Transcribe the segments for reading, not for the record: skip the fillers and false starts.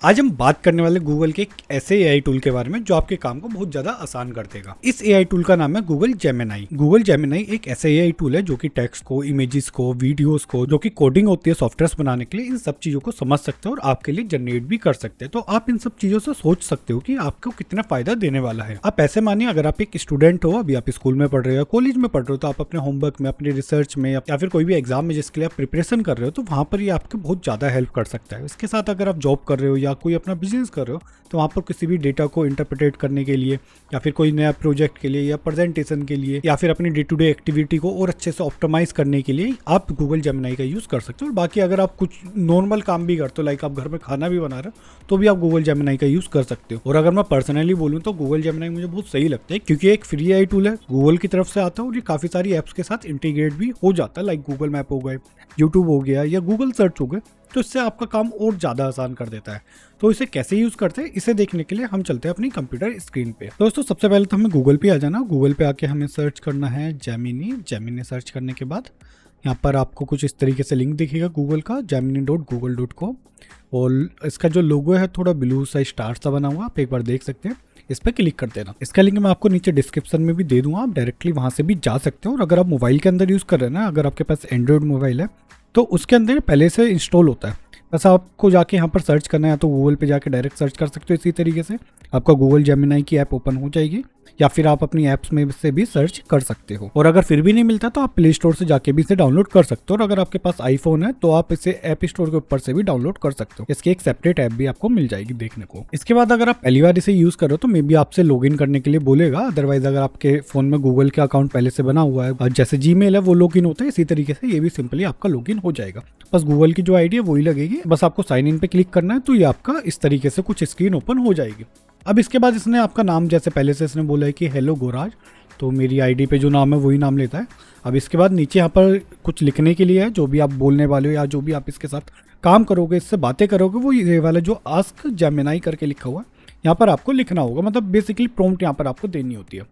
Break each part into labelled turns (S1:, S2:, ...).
S1: आज हम बात करने वाले गूगल के एक ऐसे एआई टूल के बारे में जो आपके काम को बहुत ज्यादा आसान कर देगा। इस एआई टूल का नाम है गूगल जेमिनाई। गूगल जेमिनाई एक ऐसा एआई टूल है जो कि टेक्स्ट को, इमेजेस को, वीडियोस को, जो कि कोडिंग होती है सॉफ्टवेयर बनाने के लिए, इन सब चीजों को समझ सकते हैं और आपके लिए जनरेट भी कर सकते हैं। तो आप इन सब चीजों से सोच सकते हो कि आपको कितना फायदा देने वाला है। आप ऐसे मानिए, अगर आप एक स्टूडेंट हो, अभी आप स्कूल में पढ़ रहे हो, कॉलेज में पढ़ रहे हो, तो आप अपने होमवर्क में, अपने रिसर्च में या फिर कोई भी एग्जाम में जिसके लिए आप प्रिपरेशन कर रहे हो, तो वहां पर ये आपको बहुत ज्यादा हेल्प कर सकता है। इसके साथ अगर आप जॉब कर रहे हो या कोई अपना बिजनेस कर रहे हो, तो वहाँ पर किसी भी डेटा को इंटरप्रेट करने के लिए या फिर कोई नया प्रोजेक्ट के लिए या प्रेजेंटेशन के लिए या फिर अपनी डे टू डे एक्टिविटी को और अच्छे से ऑप्टिमाइज करने के लिए आप गूगल जेमिनाई का यूज़ कर सकते हो। और बाकी अगर आप कुछ नॉर्मल काम भी करते हो, लाइक आप घर में खाना भी बना रहे हो, तो भी आप गूगल जेमिनाई का यूज़ कर सकते हो। और अगर मैं पर्सनली बोलूँ तो गूगल जेमिनाई मुझे बहुत सही लगता है, क्योंकि एक फ्री आई टूल है, गूगल की तरफ से आता है और ये काफ़ी सारी ऐप्स के साथ इंटीग्रेट भी हो जाता है, लाइक गूगल मैप हो गए, यूट्यूब हो गया या गूगल सर्च हो गए। तो इससे आपका काम और ज़्यादा आसान कर देता है। तो इसे कैसे यूज़ करते हैं, इसे देखने के लिए हम चलते हैं अपनी कंप्यूटर स्क्रीन पे। दोस्तों, सबसे पहले तो हमें गूगल पे आ जाना। गूगल पे आके हमें सर्च करना है जेमिनी सर्च करने के बाद यहाँ पर आपको कुछ इस तरीके से लिंक दिखेगा गूगल का, gemini.google.com। और इसका जो लोगो है थोड़ा ब्लू सा स्टार सा बना हुआ, आप एक बार देख सकते हैं। इस पर क्लिक कर देना। इसका लिंक मैं आपको नीचे डिस्क्रिप्शन में भी दे दूंगा, आप डायरेक्टली वहाँ से भी जा सकते हो। और अगर आप मोबाइल के अंदर यूज़ कर रहे हैं ना, अगर आपके पास एंड्रॉयड मोबाइल है, तो उसके अंदर पहले से इंस्टॉल होता है। बस आपको जाके यहाँ पर सर्च करना है, तो गूगल पे जाके डायरेक्ट सर्च कर सकते हो। इसी तरीके से आपका गूगल जेमिनाई की ऐप ओपन हो जाएगी, या फिर आप अपनी ऐप्स में से भी सर्च कर सकते हो। और अगर फिर भी नहीं मिलता तो आप प्ले स्टोर से जाके भी इसे डाउनलोड कर सकते हो। और अगर आपके पास आईफोन है तो आप इसे ऐप स्टोर के ऊपर से भी डाउनलोड कर सकते हो। इसकी एक सेपरेट ऐप भी आपको मिल जाएगी देखने को। इसके बाद अगर आप पहली बार इसे यूज करो तो मे बी आपसे लॉग इन करने के लिए बोलेगा। अदरवाइज अगर आपके फोन में गूगल का अकाउंट पहले से बना हुआ है, जैसे जीमेल है वो लॉग इन होता है, इसी तरीके से ये भी सिंपली आपका लॉग इन हो जाएगा। बस गूगल की जो आईडी है वही लगेगी, बस आपको साइन इन पे क्लिक करना है, तो ये आपका इस तरीके से कुछ स्क्रीन ओपन हो जाएगी। अब इसके बाद इसने आपका नाम, जैसे पहले से इसने बोला है कि हेलो गोराज, तो मेरी आईडी पे जो नाम है वही नाम लेता है। अब इसके बाद नीचे यहाँ पर कुछ लिखने के लिए है, जो भी आप बोलने वाले हो या जो भी आप इसके साथ काम करोगे, इससे बातें करोगे, वो ये वाला जो आस्क जेमिनाई करके लिखा हुआ है यहाँ पर आपको लिखना होगा। मतलब बेसिकली प्रॉम्प्ट यहाँ पर आपको देनी होती है।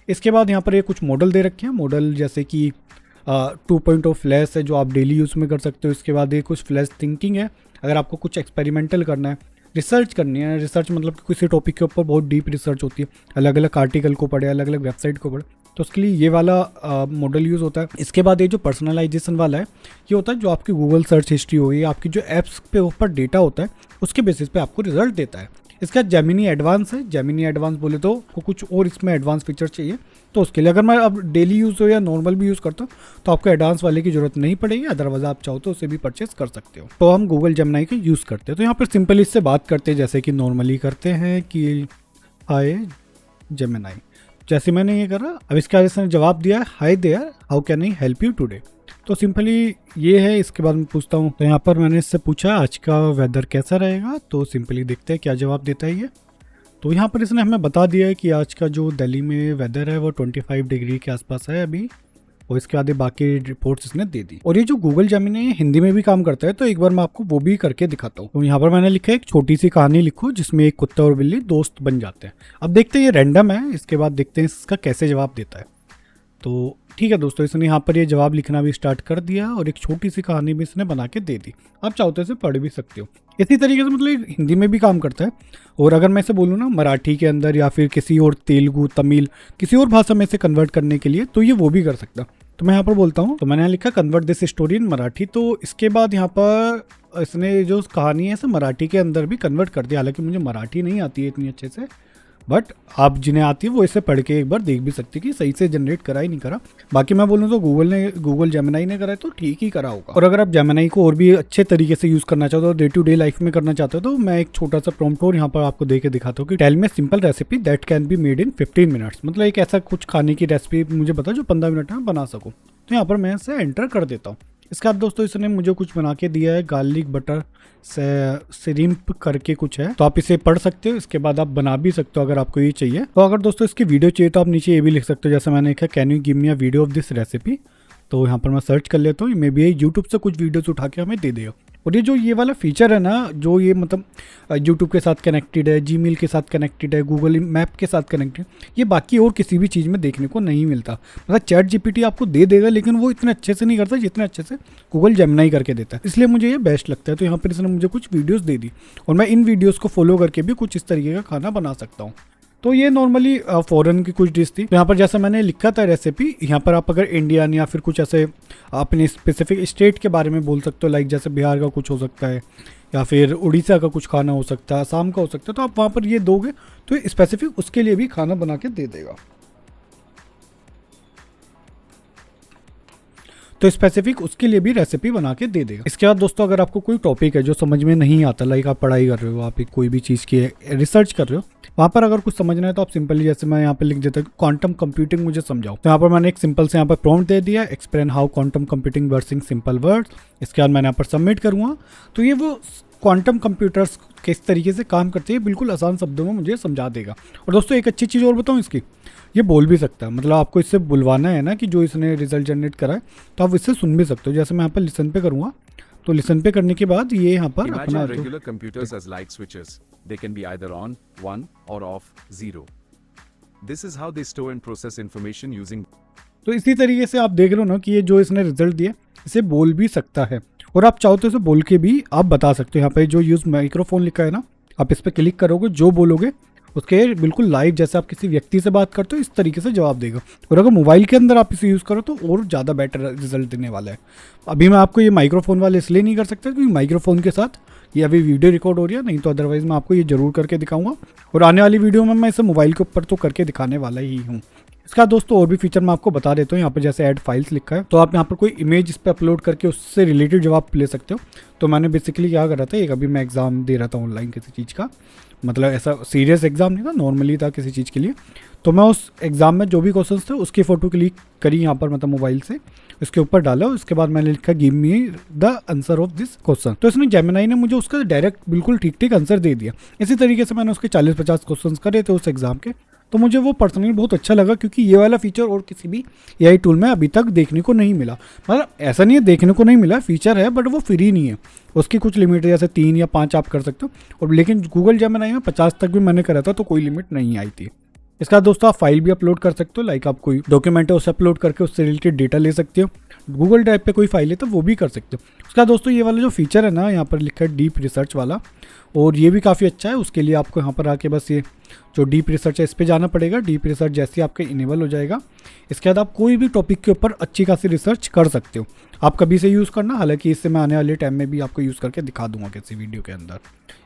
S1: इसके बाद यहाँ पर ये कुछ मॉडल दे रखे हैं, मॉडल जैसे कि 2.0 फ्लैश है जो आप डेली यूज़ में कर सकते हो। इसके बाद ये कुछ फ्लैश थिंकिंग है, अगर आपको कुछ एक्सपेरिमेंटल करना है, रिसर्च करनी है। रिसर्च मतलब कि किसी टॉपिक के ऊपर बहुत डीप रिसर्च होती है, अलग अलग आर्टिकल को पढ़े, अलग अलग वेबसाइट को पढ़े, तो उसके लिए ये वाला मॉडल यूज़ होता है। इसके बाद ये जो पर्सनलाइजेशन वाला है, ये होता है जो आपकी गूगल सर्च हिस्ट्री होगी, आपकी जो ऐप्स पे ऊपर डेटा होता है उसके बेसिस पे आपको रिजल्ट देता है। इसका जेमिनी एडवांस है। जेमिनी एडवांस बोले तो कुछ और इसमें एडवांस फीचर चाहिए, तो उसके लिए अगर मैं अब डेली यूज़ हो या नॉर्मल भी यूज़ करता हूँ तो आपको एडवांस वाले की जरूरत नहीं पड़ेगी। अदरवाइज आप चाहो तो उसे भी परचेस कर सकते हो। तो हम गूगल जेमिनाई का यूज़ करते हैं, तो यहाँ पर सिंपल इससे बात करते हैं, जैसे कि नॉर्मली करते हैं कि हाय जेमिनाई, जैसे मैंने ये करा। अब इसके बाद इसने जवाब दिया है, hi there, how can I help you today. तो सिंपली ये है। इसके बाद मैं पूछता हूँ, तो यहाँ पर मैंने इससे पूछा आज का वेदर कैसा रहेगा, तो सिंपली देखते हैं क्या जवाब देता है ये। तो यहाँ पर इसने हमें बता दिया है कि आज का जो दिल्ली में वेदर है वो 25 डिग्री के आसपास है अभी। और इसके बाद बाकी रिपोर्ट्स इसने दे दी। और ये जो गूगल जेमिनी हिंदी में भी काम करता है, तो एक बार मैं आपको वो भी करके दिखाता हूँ। तो यहाँ पर मैंने लिखा है एक छोटी सी कहानी लिखो जिसमें एक कुत्ता और बिल्ली दोस्त बन जाते हैं। अब देखते हैं, ये रैंडम है। इसके बाद देखते हैं इसका कैसे जवाब देता है। तो ठीक है दोस्तों, इसने यहाँ पर ये जवाब लिखना भी स्टार्ट कर दिया और एक छोटी सी कहानी भी इसने बना के दे दी। आप चाहो तो इसे पढ़ भी सकते हो। इसी तरीके से मतलब हिंदी में भी काम करता है। और अगर मैं इसे बोलूँ ना मराठी के अंदर या फिर किसी और तेलुगु, तमिल, किसी और भाषा में इसे कन्वर्ट करने के लिए, तो ये वो भी कर सकता। तो मैं यहाँ पर बोलता हूँ, तो मैंने यहाँ लिखा convert this story in Marathi. तो इसके बाद यहाँ पर इसने जो कहानी है इसे मराठी के अंदर भी कन्वर्ट कर दिया। हालांकि मुझे मराठी नहीं आती है इतनी अच्छे से, बट आप जिन्हें आती है वो इसे पढ़ के एक बार देख भी सकते कि सही से जनरेट करा ही नहीं करा। बाकी मैं बोलूँ तो गूगल जेमिनाई ने करा है तो ठीक ही करा होगा। और अगर आप जेमिनाई को और भी अच्छे तरीके से यूज़ करना चाहते हो, डे टू डे लाइफ में करना चाहते हो, तो मैं एक छोटा सा प्रॉम्प्ट और यहाँ पर आपको दे के दिखाता हूँ कि tell me simple recipe that can be made in 15 minutes. मतलब एक ऐसा कुछ खाने की रेसिपी मुझे बता जो 15 मिनट में बना सकूँ। तो यहाँ पर मैं इसे एंटर कर देता हूँ। इसके बाद दोस्तों इसने मुझे कुछ बना के दिया है, गार्लिक बटर श्रिम्प करके कुछ है, तो आप इसे पढ़ सकते हो। इसके बाद आप बना भी सकते हो अगर आपको ये चाहिए। तो अगर दोस्तों इसकी वीडियो चाहिए तो आप नीचे ये भी लिख सकते हो, जैसे मैंने लिखा can you give me a video of this recipe. तो यहाँ पर मैं सर्च कर लेता हूँ, मे बी यूट्यूब से कुछ वीडियोस उठा के हमें दे देगा। और ये जो ये वाला फीचर है ना, जो ये मतलब यूट्यूब के साथ कनेक्टेड है, जीमेल के साथ कनेक्टेड है, गूगल मैप के साथ कनेक्टेड, ये बाकी और किसी भी चीज़ में देखने को नहीं मिलता। मतलब चैट जीपीटी आपको दे देगा, लेकिन वो इतने अच्छे से नहीं करता जितने अच्छे से गूगल जेमिनी करके देता है, इसलिए मुझे ये बेस्ट लगता है। तो यहाँ पर इसने मुझे कुछ वीडियोज़ दे दी और मैं इन वीडियोज़ को फॉलो करके भी कुछ इस तरीके का खाना बना सकता हूँ। तो ये नॉर्मली फॉरेन की कुछ डिश थी। तो यहाँ पर जैसे मैंने लिखा था रेसिपी, यहाँ पर आप अगर इंडियन या फिर कुछ ऐसे अपने स्पेसिफिक स्टेट के बारे में बोल सकते हो, लाइक जैसे बिहार का कुछ हो सकता है या फिर उड़ीसा का कुछ खाना हो सकता है, असम का हो सकता है। तो आप वहाँ पर ये दोगे तो ये स्पेसिफिक उसके लिए भी खाना बना के दे देगा। तो स्पेसिफिक उसके लिए भी रेसिपी बना के दे देगा। इसके बाद दोस्तों, अगर आपको कोई टॉपिक है जो समझ में नहीं आता, लाइक आप पढ़ाई कर रहे हो, आप कोई भी चीज़ की रिसर्च कर रहे हो, वहाँ पर अगर कुछ समझना है तो आप सिंपली, जैसे मैं यहाँ पे लिख देता हूँ क्वांटम कंप्यूटिंग मुझे समझाओ, तो यहाँ पर मैंने एक सिंपल से यहाँ पर प्रॉम्प्ट दे दिया, explain how quantum computing works in simple words. इसके बाद मैंने यहाँ पर सबमिट करूँगा, तो ये वो क्वांटम कंप्यूटर्स किस तरीके से काम करते हैं बिल्कुल आसान शब्दों में मुझे समझा देगा। और दोस्तों एक अच्छी चीज़ और बताऊँ इसकी, ये बोल भी सकता है, मतलब आपको इससे बुलवाना है ना कि जो इसने रिजल्ट जनरेट करा है, तो आप इससे सुन भी सकते हो। जैसे मैं यहाँ पर लिसन पे करूँगा, तो लिसन पे करने के बाद ये यहाँ पर अपना
S2: regular computers as light switches. They can be either on, 1 or off, 0. This is how they store and process information using.
S1: तो इसी तरीके से आप देख रहे हो ना कि ये जो इसने रिजल्ट दिया, इसे बोल भी सकता है, और आप चाहो तो इसे बोल के भी आप बता सकते हो। यहाँ पे जो यूज माइक्रोफोन लिखा है ना, आप इस पर क्लिक करोगे, जो बोलोगे उसके बिल्कुल लाइव, जैसे आप किसी व्यक्ति से बात करते हो इस तरीके से जवाब देगा। और अगर मोबाइल के अंदर आप इसे यूज़ करो तो और ज़्यादा बेटर रिजल्ट देने वाला है। अभी मैं आपको ये माइक्रोफोन वाले इसलिए नहीं कर सकता क्योंकि माइक्रोफोन के साथ ये अभी वीडियो रिकॉर्ड हो रही है, नहीं तो अदरवाइज़ मैं आपको ये ज़रूर करके दिखाऊंगा। और आने वाली वीडियो में मैं इसे मोबाइल के ऊपर तो करके दिखाने वाला ही हूँ। इसका दोस्तों और भी फीचर मैं आपको बता देता हूँ। यहाँ पर जैसे ऐड फाइल्स लिखा है, तो आप यहाँ पर कोई इमेज इस पर अपलोड करके उससे रिलेटेड जवाब ले सकते हो। तो मैंने बेसिकली क्या करा था, एक अभी मैं एग्ज़ाम दे रहा था ऑनलाइन किसी चीज़ का, मतलब ऐसा सीरियस एग्जाम नहीं था, नॉर्मली था किसी चीज़ के लिए। तो मैं उस एग्ज़ाम में जो भी क्वेश्चंस थे उसकी फ़ोटो क्लिक करी यहाँ पर, मतलब मोबाइल से उसके ऊपर डाला, उसके बाद मैंने लिखा give me the answer of this question. तो इसने जेमिनी ने मुझे उसका डायरेक्ट बिल्कुल ठीक ठीक आंसर दे दिया। इसी तरीके से मैंने उसके 40-50 क्वेश्चन करे थे उस एग्ज़ाम के, तो मुझे वो पर्सनली बहुत अच्छा लगा, क्योंकि ये वाला फीचर और किसी भी एआई टूल में अभी तक देखने को नहीं मिला। मतलब ऐसा नहीं है देखने को नहीं मिला, फीचर है बट वो फ्री नहीं है, उसकी कुछ लिमिट है, जैसे 3 या 5 आप कर सकते हो। और लेकिन गूगल जेमिनी में 50 तक भी मैंने करा था तो कोई लिमिट नहीं आई थी। इसका दोस्तों आप फाइल भी अपलोड कर सकते हो, लाइक आप कोई डॉक्यूमेंट है उसे अपलोड करके उससे रिलेटेड डेटा ले सकते हो। गूगल ड्राइव पे कोई फाइल है तो वो भी कर सकते हो। उसका दोस्तों ये वाला जो फीचर है ना, यहाँ पर लिखा है डीप रिसर्च वाला, और ये भी काफ़ी अच्छा है। उसके लिए आपको यहाँ पर आके बस ये जो डीप रिसर्च है इस पर जाना पड़ेगा। डीप रिसर्च जैसे ही आपके इनेबल हो जाएगा, इसके बाद आप कोई भी टॉपिक के ऊपर अच्छी खासी रिसर्च कर सकते हो। आप कभी से यूज़ करना, हालांकि इससे मैं आने वाले टाइम में भी आपको यूज़ करके दिखा दूंगा किसी वीडियो के अंदर।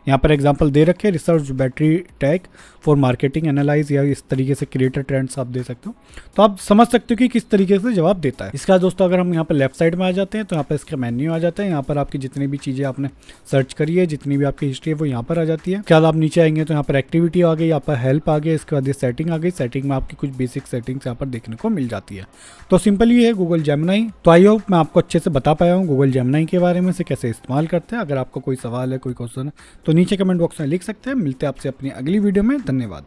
S1: यहाँ पर एग्जांपल दे रखे, research battery tag for marketing analyse, या इस तरीके से क्रिएटर ट्रेंड्स आप दे सकते हो। तो आप समझ सकते हो कि किस तरीके से जवाब देता है। इसका दोस्तों अगर हम यहाँ पर लेफ्ट साइड में आ जाते हैं तो यहाँ पर इसका मेन्यू आ जाता है। यहाँ पर आपकी जितनी भी चीज़ें आपने सर्च करी है, जितनी भी आपकी हिस्ट्री है वो यहाँ पर आ जाती है। क्या आप नीचे आएंगे तो यहाँ पर एक्टिविटी आ गई, यहाँ पर हेल्प आ गई, इसके बाद ये सेटिंग आ गई। सेटिंग में आपकी कुछ बेसिक सेटिंग्स यहाँ पर देखने को मिल जाती है। तो सिंपल ये है गूगल जेमिनी। तो आई होप मैं आपको अच्छे से बता पाया हूँ गूगल जेमिनी के बारे में, से कैसे इस्तेमाल करते हैं। अगर आपको कोई सवाल है, कोई क्वेश्चन है, तो नीचे कमेंट बॉक्स में लिख सकते हैं। मिलते हैं आपसे अपनी अगली वीडियो में। धन्यवाद।